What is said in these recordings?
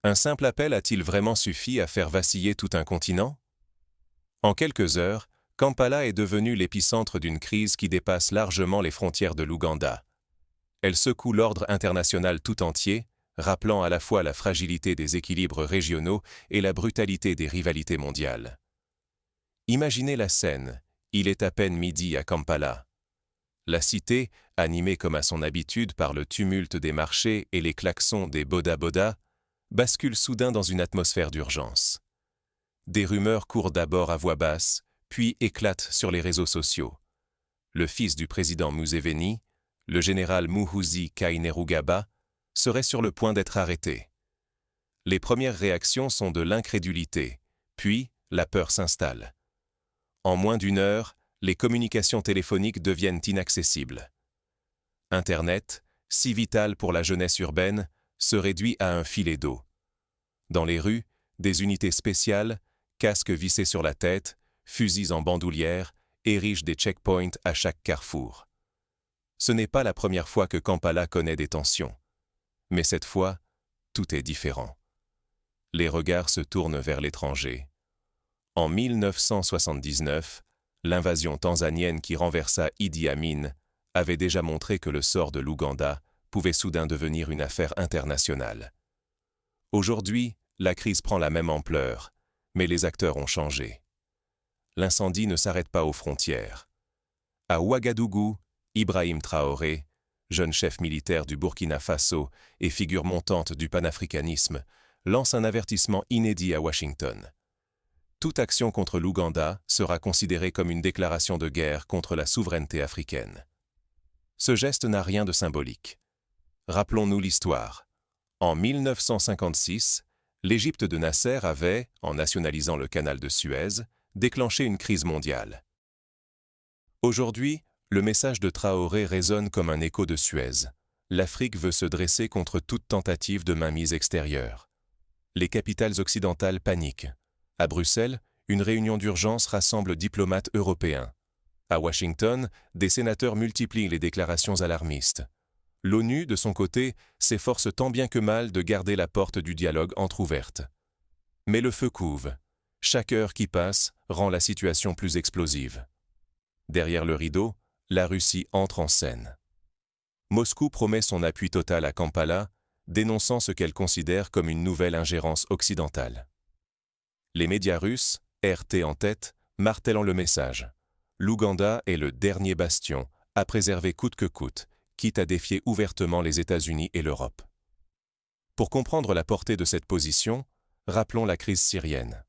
Un simple appel a-t-il vraiment suffi à faire vaciller tout un continent? En quelques heures, Kampala est devenu l'épicentre d'une crise qui dépasse largement les frontières de l'Ouganda. Elle secoue l'ordre international tout entier, rappelant à la fois la fragilité des équilibres régionaux et la brutalité des rivalités mondiales. Imaginez la scène, il est à peine midi à Kampala. La cité, animée comme à son habitude par le tumulte des marchés et les klaxons des boda-boda, bascule soudain dans une atmosphère d'urgence. Des rumeurs courent d'abord à voix basse, puis éclatent sur les réseaux sociaux. Le fils du président Museveni, le général Muhoozi Kainerugaba, serait sur le point d'être arrêté. Les premières réactions sont de l'incrédulité, puis la peur s'installe. En moins d'une heure, les communications téléphoniques deviennent inaccessibles. Internet, si vital pour la jeunesse urbaine, se réduit à un filet d'eau. Dans les rues, des unités spéciales, casques vissés sur la tête, fusils en bandoulière, érigent des checkpoints à chaque carrefour. Ce n'est pas la première fois que Kampala connaît des tensions. Mais cette fois, tout est différent. Les regards se tournent vers l'étranger. En 1979, l'invasion tanzanienne qui renversa Idi Amin avait déjà montré que le sort de l'Ouganda pouvait soudain devenir une affaire internationale. Aujourd'hui, la crise prend la même ampleur, mais les acteurs ont changé. L'incendie ne s'arrête pas aux frontières. À Ouagadougou, Ibrahim Traoré, jeune chef militaire du Burkina Faso et figure montante du panafricanisme, lance un avertissement inédit à Washington. Toute action contre l'Ouganda sera considérée comme une déclaration de guerre contre la souveraineté africaine. Ce geste n'a rien de symbolique. Rappelons-nous l'histoire. En 1956, l'Égypte de Nasser avait, en nationalisant le canal de Suez, déclenché une crise mondiale. Aujourd'hui, le message de Traoré résonne comme un écho de Suez. L'Afrique veut se dresser contre toute tentative de mainmise extérieure. Les capitales occidentales paniquent. À Bruxelles, une réunion d'urgence rassemble diplomates européens. À Washington, des sénateurs multiplient les déclarations alarmistes. L'ONU, de son côté, s'efforce tant bien que mal de garder la porte du dialogue entr'ouverte. Mais le feu couve. Chaque heure qui passe rend la situation plus explosive. Derrière le rideau, la Russie entre en scène. Moscou promet son appui total à Kampala, dénonçant ce qu'elle considère comme une nouvelle ingérence occidentale. Les médias russes, RT en tête, martelant le message. L'Ouganda est le dernier bastion, à préserver coûte que coûte, quitte à défier ouvertement les États-Unis et l'Europe. Pour comprendre la portée de cette position, rappelons la crise syrienne.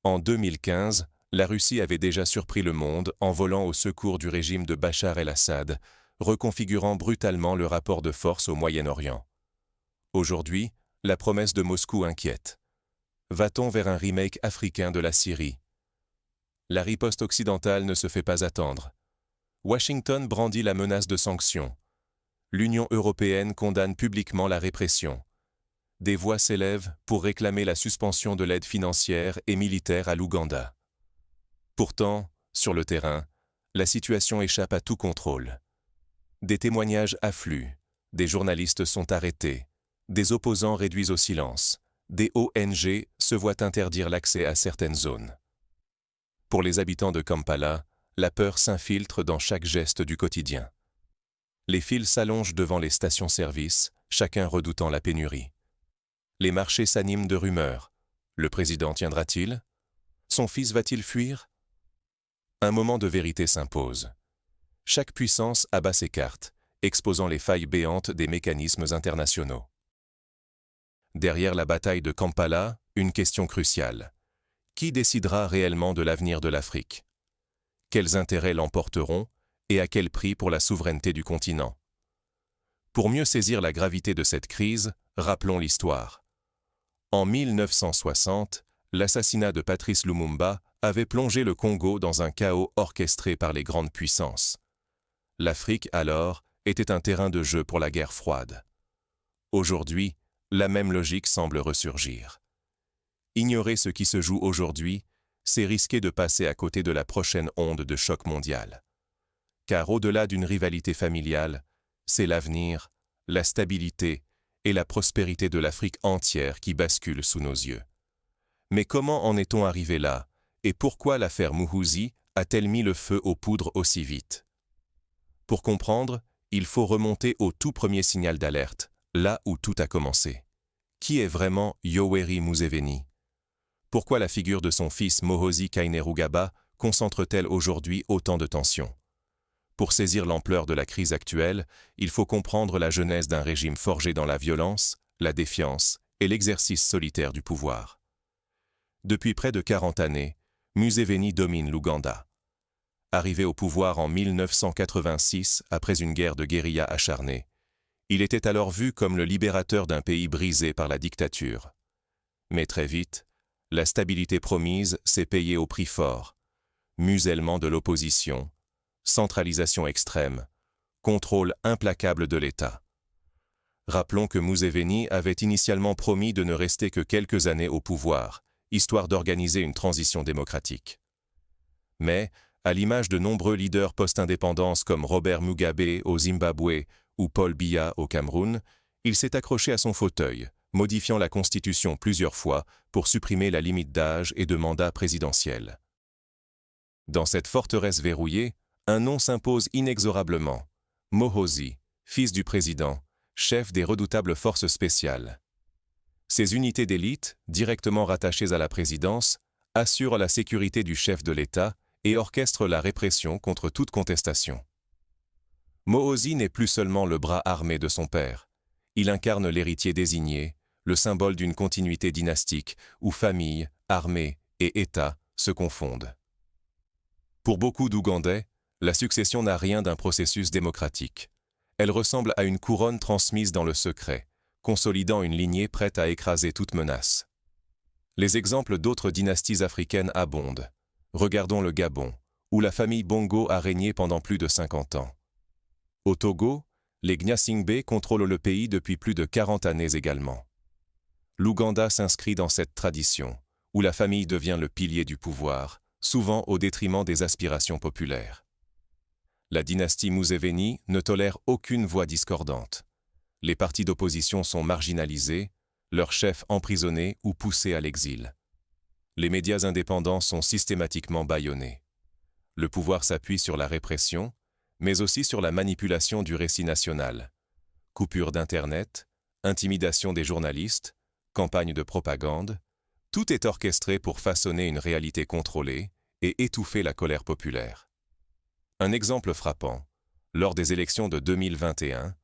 En 2015, la Russie avait déjà surpris le monde en volant au secours du régime de Bachar el-Assad, reconfigurant brutalement le rapport de force au Moyen-Orient. Aujourd'hui, la promesse de Moscou inquiète. Va-t-on vers un remake africain de la Syrie? La riposte occidentale ne se fait pas attendre. Washington brandit la menace de sanctions. L'Union européenne condamne publiquement la répression. Des voix s'élèvent pour réclamer la suspension de l'aide financière et militaire à l'Ouganda. Pourtant, sur le terrain, la situation échappe à tout contrôle. Des témoignages affluent, des journalistes sont arrêtés, des opposants réduits au silence, des ONG se voient interdire l'accès à certaines zones. Pour les habitants de Kampala, la peur s'infiltre dans chaque geste du quotidien. Les files s'allongent devant les stations-service, chacun redoutant la pénurie. Les marchés s'animent de rumeurs. Le président tiendra-t-il? Son fils va-t-il fuir? Un moment de vérité s'impose. Chaque puissance abat ses cartes, exposant les failles béantes des mécanismes internationaux. Derrière la bataille de Kampala, une question cruciale. Qui décidera réellement de l'avenir de l'Afrique? Quels intérêts l'emporteront et à quel prix pour la souveraineté du continent? Pour mieux saisir la gravité de cette crise, rappelons l'histoire. En 1960, l'assassinat de Patrice Lumumba avait plongé le Congo dans un chaos orchestré par les grandes puissances. L'Afrique, alors, était un terrain de jeu pour la guerre froide. Aujourd'hui, la même logique semble ressurgir. Ignorer ce qui se joue aujourd'hui, c'est risquer de passer à côté de la prochaine onde de choc mondial. Car au-delà d'une rivalité familiale, c'est l'avenir, la stabilité et la prospérité de l'Afrique entière qui bascule sous nos yeux. Mais comment en est-on arrivé là, et pourquoi l'affaire Muhoozi a-t-elle mis le feu aux poudres aussi vite? Pour comprendre, il faut remonter au tout premier signal d'alerte, là où tout a commencé. Qui est vraiment Yoweri Museveni? Pourquoi la figure de son fils Muhoozi Kainerugaba concentre-t-elle aujourd'hui autant de tensions? Pour saisir l'ampleur de la crise actuelle, il faut comprendre la genèse d'un régime forgé dans la violence, la défiance et l'exercice solitaire du pouvoir. Depuis près de 40 années, Museveni domine l'Ouganda. Arrivé au pouvoir en 1986 après une guerre de guérilla acharnée, il était alors vu comme le libérateur d'un pays brisé par la dictature. Mais très vite, la stabilité promise s'est payée au prix fort. Musellement de l'opposition, centralisation extrême, contrôle implacable de l'État. Rappelons que Museveni avait initialement promis de ne rester que quelques années au pouvoir, histoire d'organiser une transition démocratique. Mais, à l'image de nombreux leaders post-indépendance comme Robert Mugabe au Zimbabwe ou Paul Biya au Cameroun, il s'est accroché à son fauteuil, modifiant la Constitution plusieurs fois pour supprimer la limite d'âge et de mandat présidentiel. Dans cette forteresse verrouillée, un nom s'impose inexorablement, Muhoozi, fils du président, chef des redoutables forces spéciales. Ces unités d'élite, directement rattachées à la présidence, assurent la sécurité du chef de l'État et orchestrent la répression contre toute contestation. Muhoozi n'est plus seulement le bras armé de son père. Il incarne l'héritier désigné, le symbole d'une continuité dynastique où famille, armée et État se confondent. Pour beaucoup d'Ougandais, la succession n'a rien d'un processus démocratique. Elle ressemble à une couronne transmise dans le secret, consolidant une lignée prête à écraser toute menace. Les exemples d'autres dynasties africaines abondent. Regardons le Gabon, où la famille Bongo a régné pendant plus de 50 ans. Au Togo, les Gnassingbé contrôlent le pays depuis plus de 40 années également. L'Ouganda s'inscrit dans cette tradition, où la famille devient le pilier du pouvoir, souvent au détriment des aspirations populaires. La dynastie Museveni ne tolère aucune voix discordante. Les partis d'opposition sont marginalisés, leurs chefs emprisonnés ou poussés à l'exil. Les médias indépendants sont systématiquement bâillonnés. Le pouvoir s'appuie sur la répression, mais aussi sur la manipulation du récit national. Coupure d'Internet, intimidation des journalistes, campagne de propagande, tout est orchestré pour façonner une réalité contrôlée et étouffer la colère populaire. Un exemple frappant, lors des élections de 2021,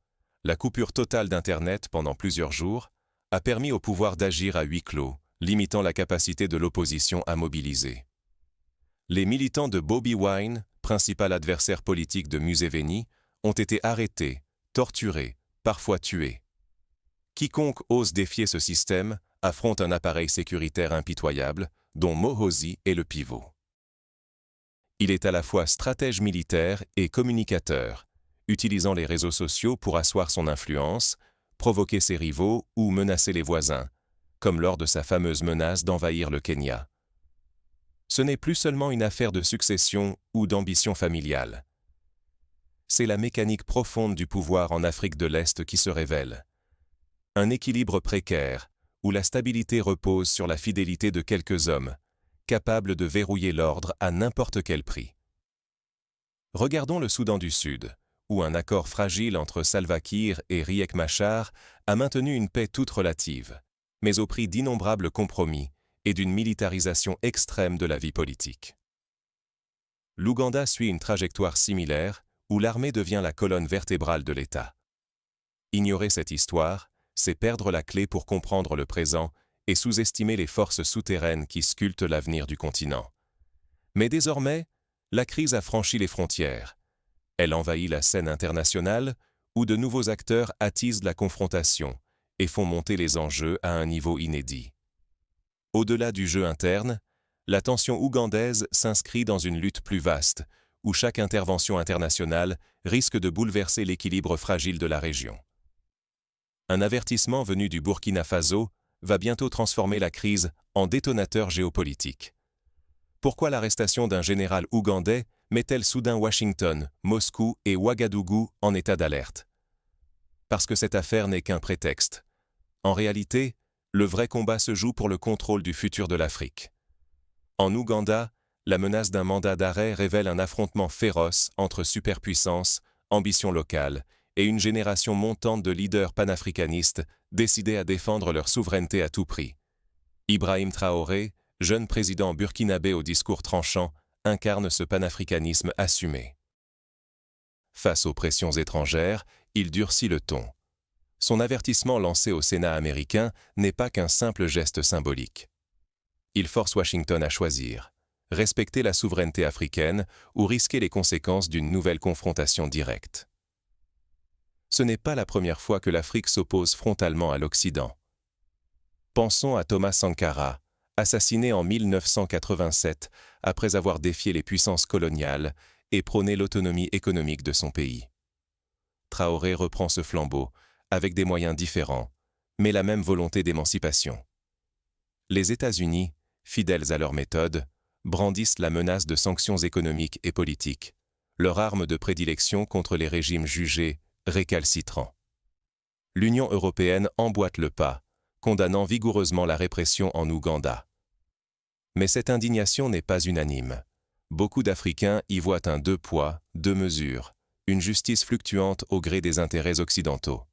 la coupure totale d'Internet pendant plusieurs jours a permis au pouvoir d'agir à huis clos, limitant la capacité de l'opposition à mobiliser. Les militants de Bobi Wine, principal adversaire politique de Museveni, ont été arrêtés, torturés, parfois tués. Quiconque ose défier ce système affronte un appareil sécuritaire impitoyable, dont Muhoozi est le pivot. Il est à la fois stratège militaire et communicateur, utilisant les réseaux sociaux pour asseoir son influence, provoquer ses rivaux ou menacer les voisins, comme lors de sa fameuse menace d'envahir le Kenya. Ce n'est plus seulement une affaire de succession ou d'ambition familiale. C'est la mécanique profonde du pouvoir en Afrique de l'Est qui se révèle. Un équilibre précaire, où la stabilité repose sur la fidélité de quelques hommes, capables de verrouiller l'ordre à n'importe quel prix. Regardons le Soudan du Sud, où un accord fragile entre Salva Kiir et Riek Machar a maintenu une paix toute relative, mais au prix d'innombrables compromis et d'une militarisation extrême de la vie politique. L'Ouganda suit une trajectoire similaire, où l'armée devient la colonne vertébrale de l'État. Ignorer cette histoire, c'est perdre la clé pour comprendre le présent et sous-estimer les forces souterraines qui sculptent l'avenir du continent. Mais désormais, la crise a franchi les frontières. Elle envahit la scène internationale, où de nouveaux acteurs attisent la confrontation et font monter les enjeux à un niveau inédit. Au-delà du jeu interne, la tension ougandaise s'inscrit dans une lutte plus vaste, où chaque intervention internationale risque de bouleverser l'équilibre fragile de la région. Un avertissement venu du Burkina Faso va bientôt transformer la crise en détonateur géopolitique. Pourquoi l'arrestation d'un général ougandais met-elle soudain Washington, Moscou et Ouagadougou en état d'alerte? Parce que cette affaire n'est qu'un prétexte, En réalité, le vrai combat se joue pour le contrôle du futur de l'Afrique. En Ouganda, la menace d'un mandat d'arrêt révèle un affrontement féroce entre superpuissances, ambitions locales et une génération montante de leaders panafricanistes décidés à défendre leur souveraineté à tout prix. Ibrahim Traoré, jeune président burkinabé au discours tranchant, incarne ce panafricanisme assumé. Face aux pressions étrangères, il durcit le ton. Son avertissement lancé au Sénat américain n'est pas qu'un simple geste symbolique. Il force Washington à choisir, respecter la souveraineté africaine ou risquer les conséquences d'une nouvelle confrontation directe. Ce n'est pas la première fois que l'Afrique s'oppose frontalement à l'Occident. Pensons à Thomas Sankara, assassiné en 1987 après avoir défié les puissances coloniales et prôné l'autonomie économique de son pays. Traoré reprend ce flambeau, avec des moyens différents, mais la même volonté d'émancipation. Les États-Unis, fidèles à leur méthode, brandissent la menace de sanctions économiques et politiques, leur arme de prédilection contre les régimes jugés récalcitrants. L'Union européenne emboîte le pas, condamnant vigoureusement la répression en Ouganda. Mais cette indignation n'est pas unanime. Beaucoup d'Africains y voient un deux poids, deux mesures, une justice fluctuante au gré des intérêts occidentaux.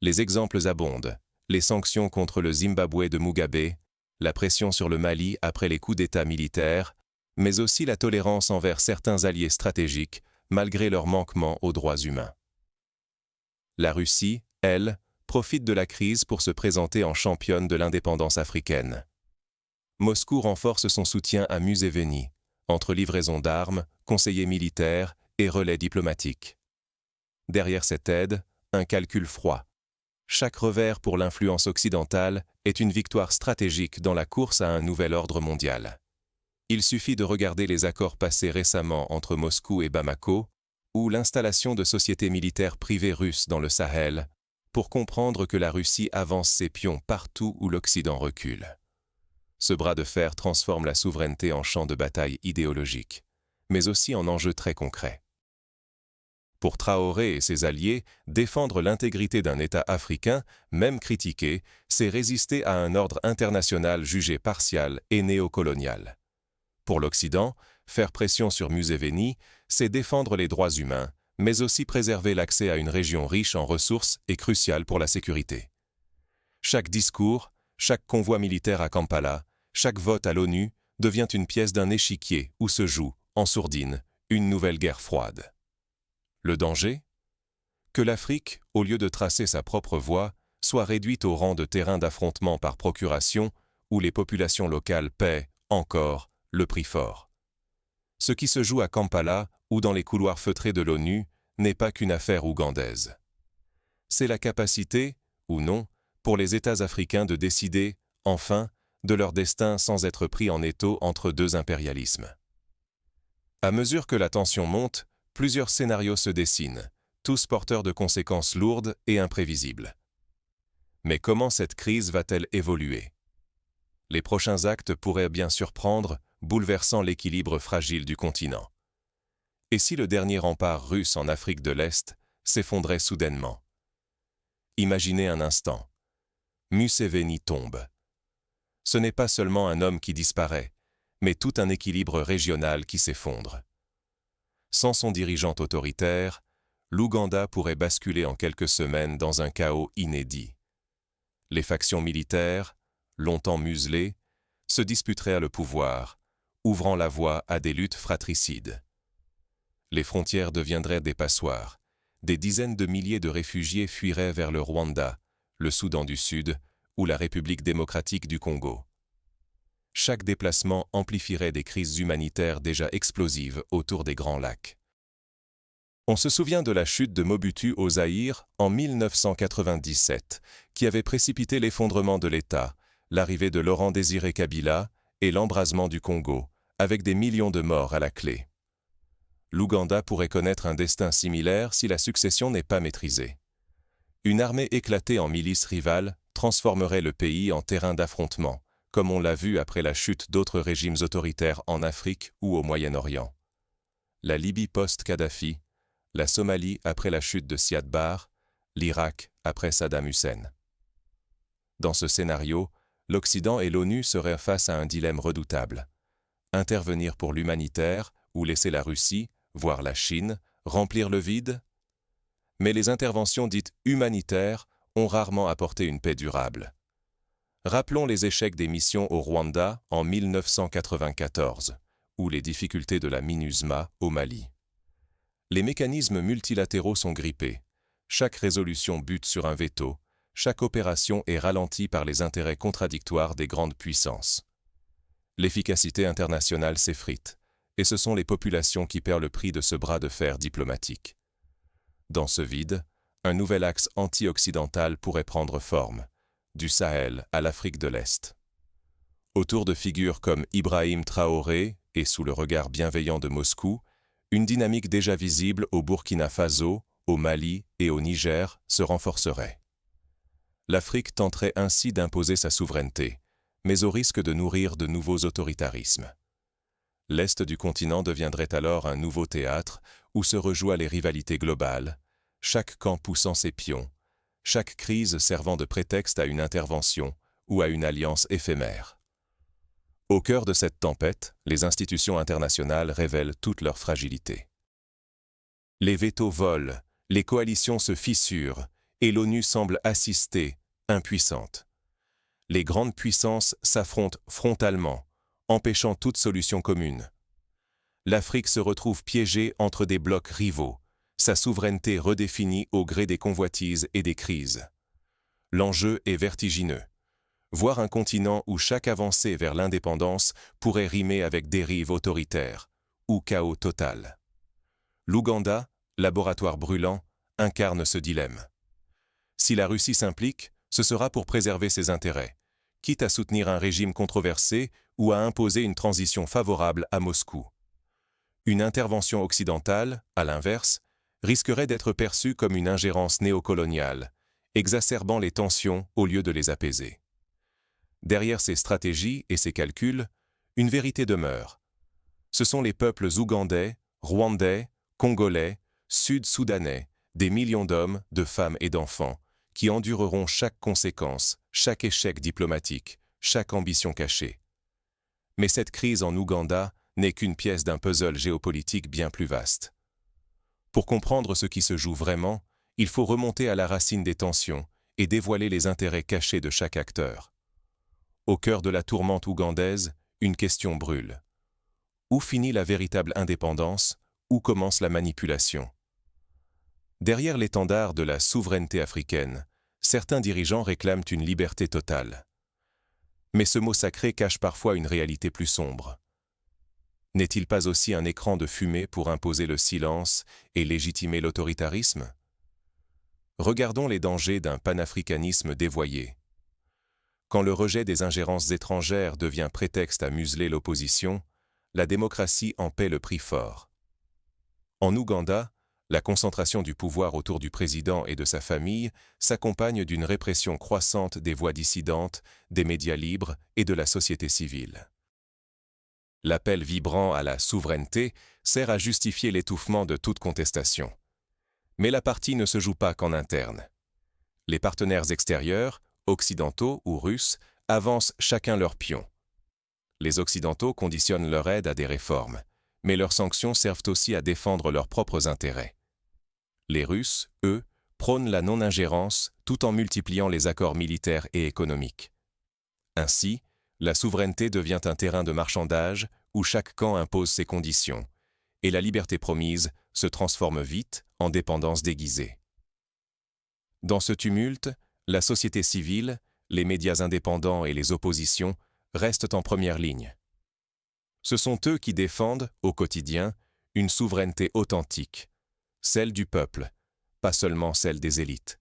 Les exemples abondent, les sanctions contre le Zimbabwe de Mugabe, la pression sur le Mali après les coups d'État militaires, mais aussi la tolérance envers certains alliés stratégiques, malgré leurs manquements aux droits humains. La Russie, elle, profite de la crise pour se présenter en championne de l'indépendance africaine. Moscou renforce son soutien à Museveni, entre livraison d'armes, conseillers militaires et relais diplomatiques. Derrière cette aide, un calcul froid. Chaque revers pour l'influence occidentale est une victoire stratégique dans la course à un nouvel ordre mondial. Il suffit de regarder les accords passés récemment entre Moscou et Bamako, ou l'installation de sociétés militaires privées russes dans le Sahel, pour comprendre que la Russie avance ses pions partout où l'Occident recule. Ce bras de fer transforme la souveraineté en champ de bataille idéologique, mais aussi en enjeu très concret. Pour Traoré et ses alliés, défendre l'intégrité d'un État africain, même critiqué, c'est résister à un ordre international jugé partial et néocolonial. Pour l'Occident, faire pression sur Museveni, c'est défendre les droits humains, mais aussi préserver l'accès à une région riche en ressources et cruciale pour la sécurité. Chaque discours, chaque convoi militaire à Kampala, chaque vote à l'ONU devient une pièce d'un échiquier où se joue, en sourdine, une nouvelle guerre froide. Le danger ? Que l'Afrique, au lieu de tracer sa propre voie, soit réduite au rang de terrain d'affrontement par procuration où les populations locales paient, encore, le prix fort. Ce qui se joue à Kampala ou dans les couloirs feutrés de l'ONU n'est pas qu'une affaire ougandaise. C'est la capacité, ou non, pour les États africains de décider, enfin, de leur destin sans être pris en étau entre deux impérialismes. À mesure que la tension monte, plusieurs scénarios se dessinent, tous porteurs de conséquences lourdes et imprévisibles. Mais comment cette crise va-t-elle évoluer ? Les prochains actes pourraient bien surprendre, bouleversant l'équilibre fragile du continent. Et si le dernier rempart russe en Afrique de l'Est s'effondrait soudainement ? Imaginez un instant. Museveni tombe. Ce n'est pas seulement un homme qui disparaît, mais tout un équilibre régional qui s'effondre. Sans son dirigeant autoritaire, l'Ouganda pourrait basculer en quelques semaines dans un chaos inédit. Les factions militaires, longtemps muselées, se disputeraient le pouvoir, ouvrant la voie à des luttes fratricides. Les frontières deviendraient des passoires. Des dizaines de milliers de réfugiés fuiraient vers le Rwanda, le Soudan du Sud ou la République démocratique du Congo. Chaque déplacement amplifierait des crises humanitaires déjà explosives autour des Grands Lacs. On se souvient de la chute de Mobutu au Zaïre en 1997, qui avait précipité l'effondrement de l'État, l'arrivée de Laurent-Désiré Kabila et l'embrasement du Congo, avec des millions de morts à la clé. L'Ouganda pourrait connaître un destin similaire si la succession n'est pas maîtrisée. Une armée éclatée en milices rivales transformerait le pays en terrain d'affrontement, comme on l'a vu après la chute d'autres régimes autoritaires en Afrique ou au Moyen-Orient. La Libye post-Kadhafi, la Somalie après la chute de Siad Barre, l'Irak après Saddam Hussein. Dans ce scénario, l'Occident et l'ONU seraient face à un dilemme redoutable. Intervenir pour l'humanitaire ou laisser la Russie, voire la Chine, remplir le vide? Mais les interventions dites humanitaires ont rarement apporté une paix durable. Rappelons les échecs des missions au Rwanda en 1994 ou les difficultés de la MINUSMA au Mali. Les mécanismes multilatéraux sont grippés. Chaque résolution bute sur un veto, chaque opération est ralentie par les intérêts contradictoires des grandes puissances. L'efficacité internationale s'effrite, et ce sont les populations qui paient le prix de ce bras de fer diplomatique. Dans ce vide, un nouvel axe anti-occidental pourrait prendre forme, du Sahel à l'Afrique de l'Est. Autour de figures comme Ibrahim Traoré et sous le regard bienveillant de Moscou, une dynamique déjà visible au Burkina Faso, au Mali et au Niger se renforcerait. L'Afrique tenterait ainsi d'imposer sa souveraineté, mais au risque de nourrir de nouveaux autoritarismes. L'Est du continent deviendrait alors un nouveau théâtre où se rejoignent les rivalités globales, chaque camp poussant ses pions, chaque crise servant de prétexte à une intervention ou à une alliance éphémère. Au cœur de cette tempête, les institutions internationales révèlent toute leur fragilité. Les vétos volent, les coalitions se fissurent, et l'ONU semble assister, impuissante. Les grandes puissances s'affrontent frontalement, empêchant toute solution commune. L'Afrique se retrouve piégée entre des blocs rivaux, sa souveraineté redéfinie au gré des convoitises et des crises. L'enjeu est vertigineux. Voir un continent où chaque avancée vers l'indépendance pourrait rimer avec dérive autoritaire ou chaos total. L'Ouganda, laboratoire brûlant, incarne ce dilemme. Si la Russie s'implique, ce sera pour préserver ses intérêts, quitte à soutenir un régime controversé ou à imposer une transition favorable à Moscou. Une intervention occidentale, à l'inverse, risquerait d'être perçue comme une ingérence néocoloniale, exacerbant les tensions au lieu de les apaiser. Derrière ces stratégies et ces calculs, une vérité demeure. Ce sont les peuples ougandais, rwandais, congolais, sud-soudanais, des millions d'hommes, de femmes et d'enfants, qui endureront chaque conséquence, chaque échec diplomatique, chaque ambition cachée. Mais cette crise en Ouganda n'est qu'une pièce d'un puzzle géopolitique bien plus vaste. Pour comprendre ce qui se joue vraiment, il faut remonter à la racine des tensions et dévoiler les intérêts cachés de chaque acteur. Au cœur de la tourmente ougandaise, une question brûle. Où finit la véritable indépendance? Où commence la manipulation? Derrière l'étendard de la souveraineté africaine, certains dirigeants réclament une liberté totale. Mais ce mot sacré cache parfois une réalité plus sombre. N'est-il pas aussi un écran de fumée pour imposer le silence et légitimer l'autoritarisme? Regardons les dangers d'un panafricanisme dévoyé. Quand le rejet des ingérences étrangères devient prétexte à museler l'opposition, la démocratie en paie le prix fort. En Ouganda, la concentration du pouvoir autour du président et de sa famille s'accompagne d'une répression croissante des voix dissidentes, des médias libres et de la société civile. L'appel vibrant à la souveraineté sert à justifier l'étouffement de toute contestation. Mais la partie ne se joue pas qu'en interne. Les partenaires extérieurs, occidentaux ou russes, avancent chacun leur pion. Les Occidentaux conditionnent leur aide à des réformes, mais leurs sanctions servent aussi à défendre leurs propres intérêts. Les Russes, eux, prônent la non-ingérence tout en multipliant les accords militaires et économiques. Ainsi, la souveraineté devient un terrain de marchandage où chaque camp impose ses conditions, et la liberté promise se transforme vite en dépendance déguisée. Dans ce tumulte, la société civile, les médias indépendants et les oppositions restent en première ligne. Ce sont eux qui défendent, au quotidien, une souveraineté authentique, celle du peuple, pas seulement celle des élites.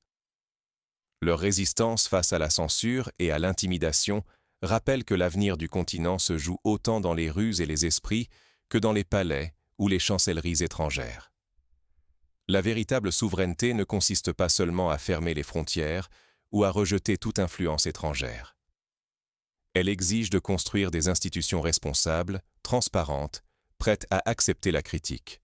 Leur résistance face à la censure et à l'intimidation rappelle que l'avenir du continent se joue autant dans les rues et les esprits que dans les palais ou les chancelleries étrangères. La véritable souveraineté ne consiste pas seulement à fermer les frontières ou à rejeter toute influence étrangère. Elle exige de construire des institutions responsables, transparentes, prêtes à accepter la critique.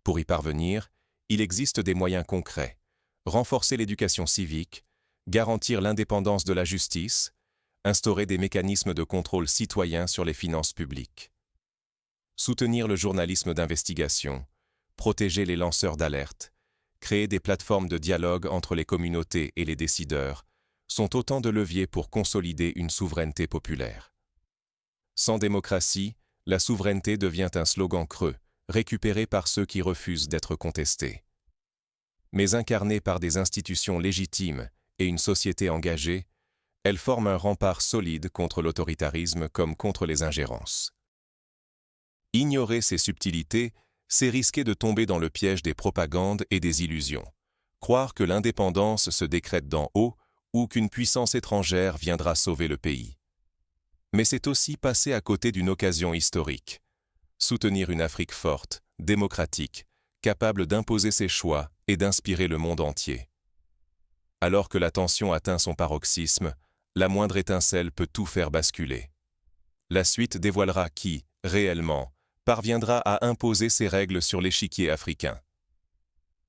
Pour y parvenir, il existe des moyens concrets. Renforcer l'éducation civique, garantir l'indépendance de la justice, instaurer des mécanismes de contrôle citoyen sur les finances publiques, soutenir le journalisme d'investigation, protéger les lanceurs d'alerte, créer des plateformes de dialogue entre les communautés et les décideurs, sont autant de leviers pour consolider une souveraineté populaire. Sans démocratie, la souveraineté devient un slogan creux, récupéré par ceux qui refusent d'être contestés. Mais incarnée par des institutions légitimes et une société engagée, elle forme un rempart solide contre l'autoritarisme comme contre les ingérences. Ignorer ces subtilités, c'est risquer de tomber dans le piège des propagandes et des illusions. Croire que l'indépendance se décrète d'en haut ou qu'une puissance étrangère viendra sauver le pays. Mais c'est aussi passer à côté d'une occasion historique. Soutenir une Afrique forte, démocratique, capable d'imposer ses choix et d'inspirer le monde entier. Alors que la tension atteint son paroxysme, la moindre étincelle peut tout faire basculer. La suite dévoilera qui, réellement, parviendra à imposer ses règles sur l'échiquier africain.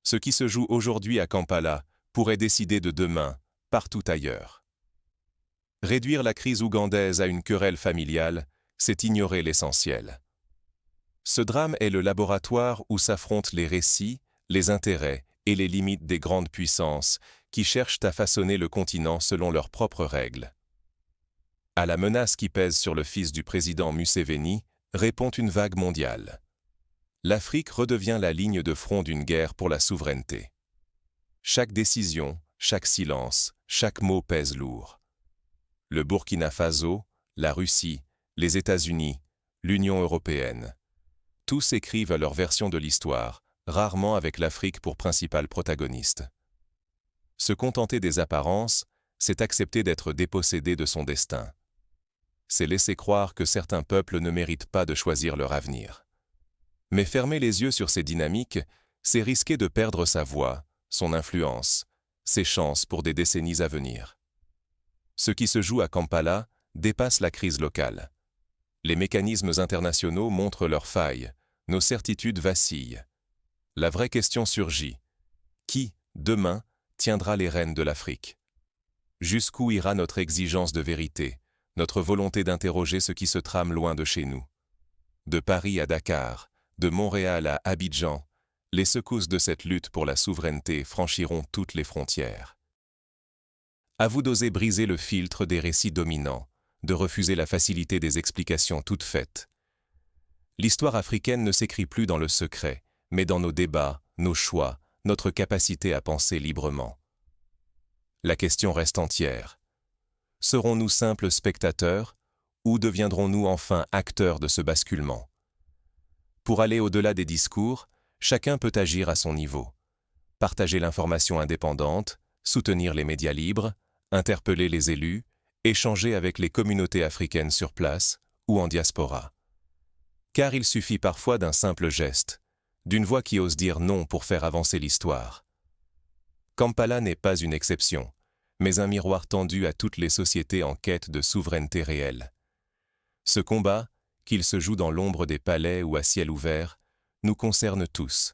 Ce qui se joue aujourd'hui à Kampala pourrait décider de demain, partout ailleurs. Réduire la crise ougandaise à une querelle familiale, c'est ignorer l'essentiel. Ce drame est le laboratoire où s'affrontent les récits, les intérêts et les limites des grandes puissances qui cherchent à façonner le continent selon leurs propres règles. À la menace qui pèse sur le fils du président Museveni, répond une vague mondiale. L'Afrique redevient la ligne de front d'une guerre pour la souveraineté. Chaque décision, chaque silence, chaque mot pèse lourd. Le Burkina Faso, la Russie, les États-Unis, l'Union européenne. Tous écrivent leur version de l'histoire, rarement avec l'Afrique pour principal protagoniste. Se contenter des apparences, c'est accepter d'être dépossédé de son destin. C'est laisser croire que certains peuples ne méritent pas de choisir leur avenir. Mais fermer les yeux sur ces dynamiques, c'est risquer de perdre sa voix, son influence, ses chances pour des décennies à venir. Ce qui se joue à Kampala dépasse la crise locale. Les mécanismes internationaux montrent leurs failles, nos certitudes vacillent. La vraie question surgit. Qui, demain, tiendra les rênes de l'Afrique? Jusqu'où ira notre exigence de vérité, notre volonté d'interroger ce qui se trame loin de chez nous? De Paris à Dakar, de Montréal à Abidjan, les secousses de cette lutte pour la souveraineté franchiront toutes les frontières. À vous d'oser briser le filtre des récits dominants, de refuser la facilité des explications toutes faites. L'histoire africaine ne s'écrit plus dans le secret, mais dans nos débats, nos choix, notre capacité à penser librement. La question reste entière. Serons-nous simples spectateurs, ou deviendrons-nous enfin acteurs de ce basculement? Pour aller au-delà des discours, chacun peut agir à son niveau. Partager l'information indépendante, soutenir les médias libres, interpeller les élus, échanger avec les communautés africaines sur place ou en diaspora. Car il suffit parfois d'un simple geste, d'une voix qui ose dire non pour faire avancer l'histoire. Kampala n'est pas une exception, mais un miroir tendu à toutes les sociétés en quête de souveraineté réelle. Ce combat, qu'il se joue dans l'ombre des palais ou à ciel ouvert, nous concerne tous.